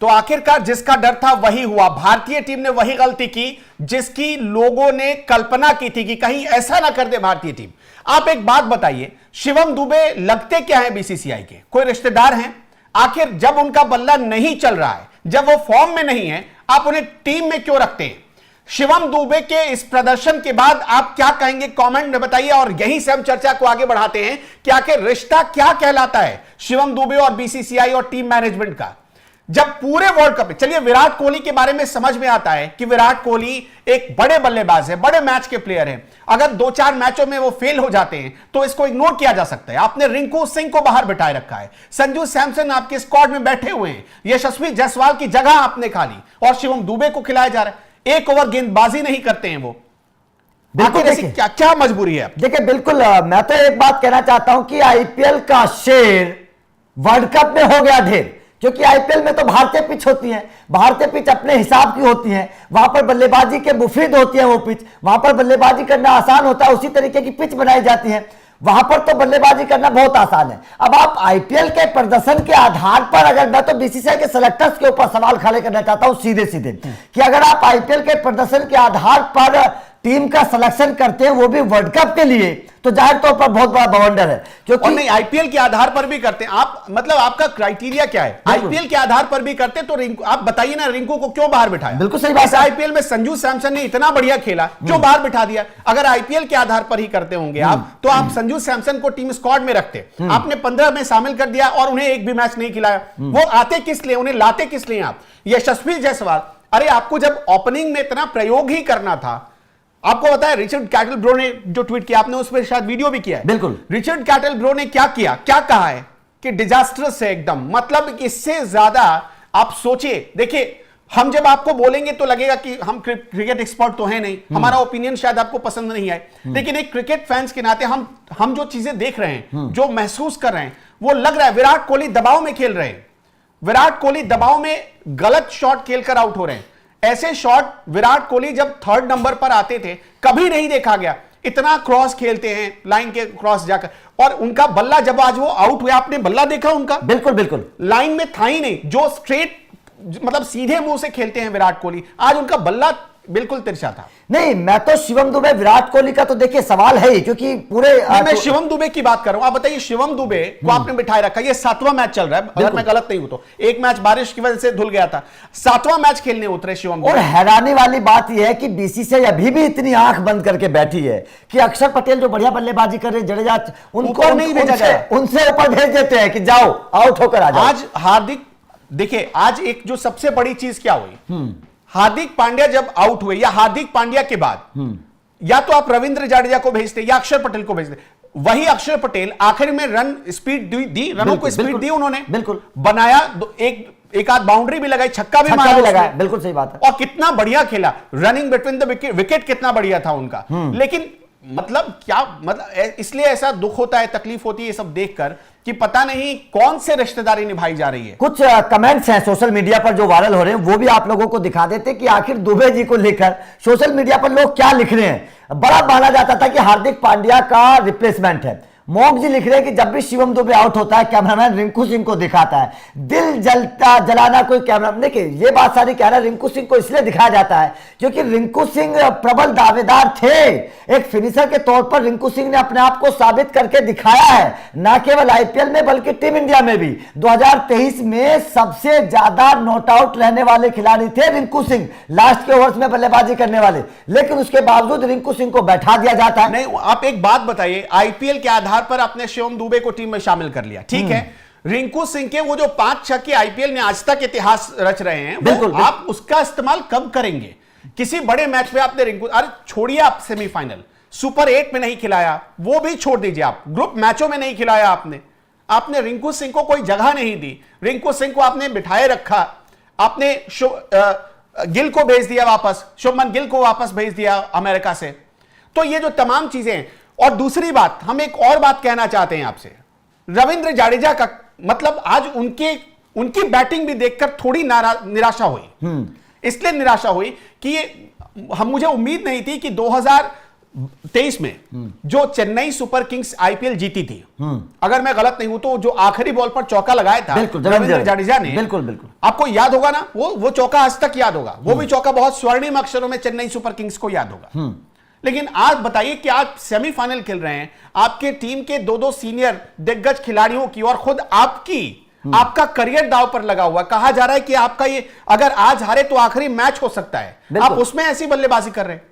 तो आखिरकार जिसका डर था वही हुआ। भारतीय टीम ने वही गलती की जिसकी लोगों ने कल्पना की थी कि कहीं ऐसा ना कर दे भारतीय टीम। आप एक बात बताइए, शिवम दुबे लगते क्या है बीसीसीआई के? कोई रिश्तेदार हैं? आखिर जब उनका बल्ला नहीं चल रहा है, जब वो फॉर्म में नहीं है, आप उन्हें टीम में क्यों रखते हैं? शिवम दुबे के इस प्रदर्शन के बाद आप क्या कहेंगे, कमेंट में बताइए। और यहीं से हम चर्चा को आगे बढ़ाते हैं कि आखिर रिश्ता क्या कहलाता है शिवम दुबे और बीसीसीआई और टीम मैनेजमेंट का। जब पूरे वर्ल्ड कप, चलिए विराट कोहली के बारे में समझ में आता है कि विराट कोहली एक बड़े बल्लेबाज है, बड़े मैच के प्लेयर हैं। अगर 2-4 मैचों में वो फेल हो जाते हैं तो इसको इग्नोर किया जा सकता है। आपने रिंकू सिंह को बाहर बिठाए रखा है, संजू सैमसन आपके स्क्वाड में बैठे हुए हैं, यशस्वी जायसवाल की जगह आपने खा ली और शिवम दुबे को खिलाया जा रहा है। एक ओवर गेंदबाजी नहीं करते हैं वो। बिल्कुल, क्या क्या मजबूरी है? देखिए बिल्कुल, मैं तो एक बात कहना चाहता हूं कि आईपीएल का शेर वर्ल्ड कप में हो गया ढेर, क्योंकि आईपीएल में तो भारतीय पिच होती है, भारतीय पिच अपने हिसाब की होती है, वहां पर बल्लेबाजी के मुफीद होती है वो पिच, वहां पर बल्लेबाजी करना आसान होता है, उसी तरीके की पिच बनाई जाती है, वहां पर तो बल्लेबाजी करना बहुत आसान है। अब आप आईपीएल के प्रदर्शन के आधार पर, अगर मैं तो बीसीसीआई के सेलेक्टर्स के ऊपर सवाल खड़े करना चाहता हूं सीधे सीधे कि अगर आप आईपीएल के प्रदर्शन के आधार पर टीम का सिलेक्शन करते हैं वो भी वर्ल्ड कप के लिए, तो जाहिर तौर पर बहुत बड़ा बवंडर है। क्योंकि नहीं, आईपीएल के आधार पर भी करते हैं आप, मतलब आपका क्राइटेरिया क्या है? आईपीएल के आधार पर भी करते तो रिंकू, आप बताइए ना, रिंकू को क्यों बाहर बिठाया? बिल्कुल सही बात है। आईपीएल में संजू सैमसन ने इतना बढ़िया खेला, क्यों बाहर बिठा दिया? अगर आईपीएल के आधार पर ही करते होंगे आप, तो आप संजू सैमसन को टीम स्क्वाड में रखते। आपने 15 में शामिल कर दिया और उन्हें एक भी मैच नहीं खिलाया। वो आते किस लिए, उन्हें लाते किस लिए आप? यशस्वी जायसवाल, अरे आपको जब ओपनिंग में इतना प्रयोग ही करना था, आपको पता है रिचर्ड कैटलब्रो ने जो ट्वीट किया, आपने उस पर शायद वीडियो भी किया है। बिल्कुल, रिचर्ड कैटलब्रो ने क्या किया, क्या कहा है कि डिजास्टरस है एकदम। मतलब इससे ज्यादा आप सोचिए। देखिए, हम जब आपको बोलेंगे तो लगेगा कि हम क्रिकेट एक्सपर्ट तो हैं नहीं, हमारा ओपिनियन शायद आपको पसंद नहीं आए, लेकिन एक क्रिकेट फैंस के नाते हम जो चीजें देख रहे हैं, जो महसूस कर रहे हैं, वो लग रहा है विराट कोहली दबाव में खेल रहे हैं। विराट कोहली दबाव में गलत शॉट खेलकर आउट हो रहे हैं। ऐसे शॉट विराट कोहली जब 3rd नंबर पर आते थे कभी नहीं देखा गया। इतना क्रॉस खेलते हैं, लाइन के क्रॉस जाकर, और उनका बल्ला जब आज वो आउट हुए, आपने बल्ला देखा उनका? बिल्कुल बिल्कुल, लाइन में था ही नहीं। जो स्ट्रेट, मतलब सीधे मुंह से खेलते हैं विराट कोहली, आज उनका बल्ला बिल्कुल तिरछा था। नहीं, मैं तो शिवम दुबे विराट कोहली का तो देखिए सवाल है ही, क्योंकि पूरे मैं शिवम दुबे की बात कर रहा हूं। आप बताइए, शिवम दुबे को आपने बिठाए रखा, ये 7वां मैच चल रहा है, अगर मैं गलत नहीं हूं तो। एक मैच बारिश की वजह से धुल गया था, 7वां मैच खेलने उतरे शिवम दुबे। और हैरानी वाली बात यह है कि बीसीसीआई अभी भी इतनी आंख बंद करके बैठी है कि अक्षर पटेल जो बढ़िया बल्लेबाजी कर रहे हैं, जडेजा, उनको नहीं भेजा जाए, उनसे ऊपर भेज देते हैं कि जाओ आउट होकर आ जाओ। आज हार्दिक, देखिए आज एक जो सबसे बड़ी चीज क्या हुई, हार्दिक पांड्या जब आउट हुए, या हार्दिक पांड्या के बाद या तो आप रविंद्र जाडेजा को भेजते या अक्षर पटेल को भेजते। वही अक्षर पटेल आखिर में रन स्पीड दी, रनों को स्पीड दी उन्होंने, बिल्कुल बनाया, एक आध बाउंड्री भी लगाई, छक्का भी मारा, बिल्कुल सही बात है। और कितना बढ़िया खेला, रनिंग बिटवीन द विकेट कितना बढ़िया था उनका। लेकिन मतलब क्या, मतलब इसलिए ऐसा दुख होता है, तकलीफ होती है ये सब देखकर कि पता नहीं कौन से रिश्तेदारी निभाई जा रही है। कुछ कमेंट्स हैं सोशल मीडिया पर जो वायरल हो रहे हैं, वो भी आप लोगों को दिखा देते कि आखिर दुबे जी को लेकर सोशल मीडिया पर लोग क्या लिख रहे हैं। बड़ा माना जाता था कि हार्दिक पांड्या का रिप्लेसमेंट है। मोक जी लिख रहे हैं कि जब भी शिवम दुबे आउट होता है कैमरामैन रिंकू सिंह को दिखाता है, दिल जलता जलाना कोई कैमरा। देखिए ये बात सारी कह रहा है, रिंकू सिंह को इसलिए दिखाया जाता है क्योंकि रिंकू सिंह प्रबल दावेदार थे। एक फिनिशर के तौर पर रिंकू सिंह ने अपने आप को साबित करके दिखाया है, ना केवल आईपीएल में बल्कि टीम इंडिया में भी। 2023 में सबसे ज्यादा नॉट आउट रहने वाले खिलाड़ी थे रिंकू सिंह, लास्ट के ओवर्स में बल्लेबाजी करने वाले, लेकिन उसके बावजूद रिंकू सिंह को बैठा दिया जाता है। नहीं, आप एक बात बताइए, आईपीएल के आधार पर आपने शिवम दुबे को टीम में शामिल कर लिया, ठीक है। रिंकू सिंह के वो जो 5 छक्के आईपीएल में आज तक इतिहास रच रहे हैं, बिल्कुल, आप उसका इस्तेमाल कब करेंगे? किसी बड़े मैच में आपने रिंकू, अरे छोड़िए आप सेमीफाइनल, सुपर 8 में नहीं खिलाया, वो भी छोड़ दीजिए, आप ग्रुप मैचों में नहीं खिलाया आपने रिंकू सिंह को कोई जगह नहीं दी, रिंकू सिंह को आपने बिठाए रखा, आपने गिल को भेज दिया वापस, शुभमन गिल को वापस भेज दिया अमेरिका से। तो ये जो तमाम चीजें। और दूसरी बात, हम एक और बात कहना चाहते हैं आपसे, रविंद्र जाडेजा का, मतलब आज उनकी बैटिंग भी देखकर थोड़ी निराशा हुई। इसलिए निराशा हुई कि मुझे उम्मीद नहीं थी कि 23 में जो चेन्नई सुपर किंग्स आईपीएल जीती थी, अगर मैं गलत नहीं हूं तो जो आखिरी बॉल पर चौका लगाया था रविंद्र जडेजा ने, बिल्कुल बिल्कुल आपको याद होगा ना, वो चौका आज तक याद होगा। वो भी चौका बहुत स्वर्णिम अक्षरों में चेन्नई सुपर किंग्स को याद होगा। लेकिन आज बताइए कि आप सेमीफाइनल खेल रहे हैं, आपके टीम के दो सीनियर दिग्गज खिलाड़ियों की और खुद आपका करियर दांव पर लगा हुआ, कहा जा रहा है कि आपका ये अगर आज हारे तो आखिरी मैच हो सकता है, आप उसमें ऐसी बल्लेबाजी कर रहे हैं।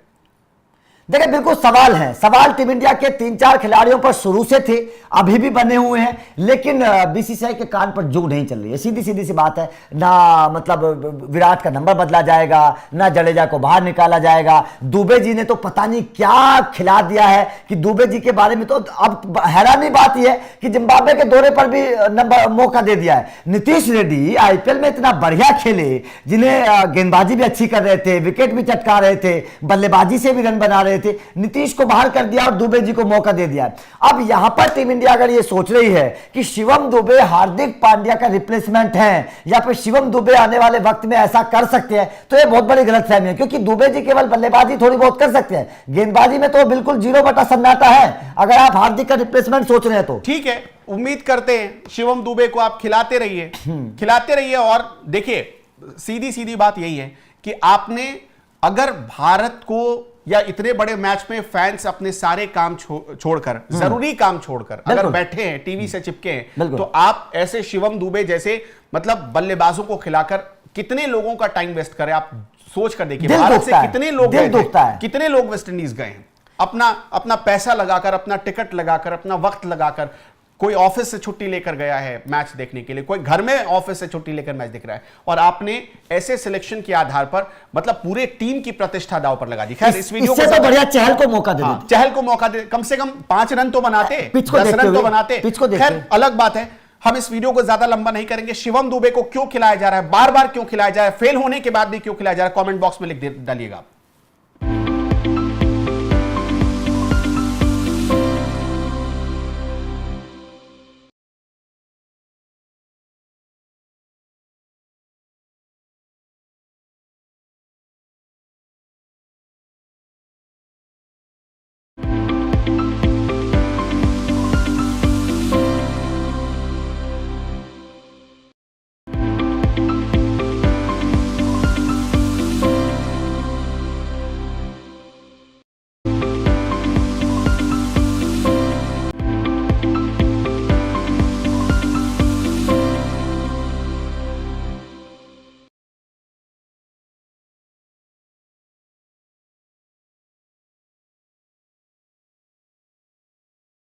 देखिए बिल्कुल सवाल है, सवाल टीम इंडिया के 3-4 खिलाड़ियों पर शुरू से थे, अभी भी बने हुए हैं, लेकिन बीसीसीआई के कान पर जू नहीं चल रही है। सीधी सीधी सी बात है, ना मतलब विराट का नंबर बदला जाएगा, ना जडेजा को बाहर निकाला जाएगा। दुबे जी ने तो पता नहीं क्या खिला दिया है कि दुबे जी के बारे में तो अब हैरानी बात यह है कि जिम्बाब्वे के दौरे पर भी नंबर मौका दे दिया है। नीतीश रेड्डी आईपीएल में इतना बढ़िया खेले, जिन्हें गेंदबाजी भी अच्छी कर रहे थे, विकेट भी चटका रहे थे, बल्लेबाजी से भी रन बना रहे थे, नीतीश को बाहर कर दिया और दुबे जी को मौका दे दिया। अब यहां पर टीम इंडिया अगर ये सोच रही है कि शिवम दुबे हार्दिक पांड्या का रिप्लेसमेंट है या फिर शिवम दुबे आने वाले वक्त में ऐसा कर सकते हैं, तो ये बहुत बड़ी गलतफहमी है, क्योंकि दुबे जी केवल बल्लेबाजी थोड़ी बहुत कर सकते हैं, गेंदबाजी में तो बिल्कुल 0 बटा सन्नाटा है। अगर आप हार्दिक का रिप्लेसमेंट सोच रहे हैं तो ठीक है, उम्मीद करते हैं शिवम दुबे को आप खिलाते रहिए और देखिए सीधी सीधी बात यही है कि आपने अगर भारत को या इतने बड़े मैच में फैंस अपने सारे काम छोड़कर, जरूरी काम छोड़कर अगर बैठे हैं, टीवी से चिपके हैं, तो आप ऐसे शिवम दुबे जैसे मतलब बल्लेबाजों को खिलाकर कितने लोगों का टाइम वेस्ट करें। आप सोच कर देखिए, भारत से कितने लोग गए थे, कितने लोग वेस्ट इंडीज गए हैं, अपना पैसा लगाकर, अपना टिकट लगाकर, अपना वक्त लगाकर। कोई ऑफिस से छुट्टी लेकर गया है मैच देखने के लिए, कोई घर में ऑफिस से छुट्टी लेकर मैच देख रहा है, और आपने ऐसे सिलेक्शन के आधार पर मतलब पूरे टीम की प्रतिष्ठा दांव पर लगा दी। खैर इस वीडियो को तो बढ़िया चहल को मौका दे, चहल को मौका दे, कम से कम 5 रन तो बनाते, 10 रन तो बनाते। खैर अलग बात है, हम इस वीडियो को ज्यादा लंबा नहीं करेंगे। शिवम दुबे को क्यों खिलाया जा रहा है, बार बार क्यों खिलाया जा रहा है, फेल होने के बाद भी क्यों खिलाया जा रहा है, कमेंट बॉक्स में लिख डालिएगा।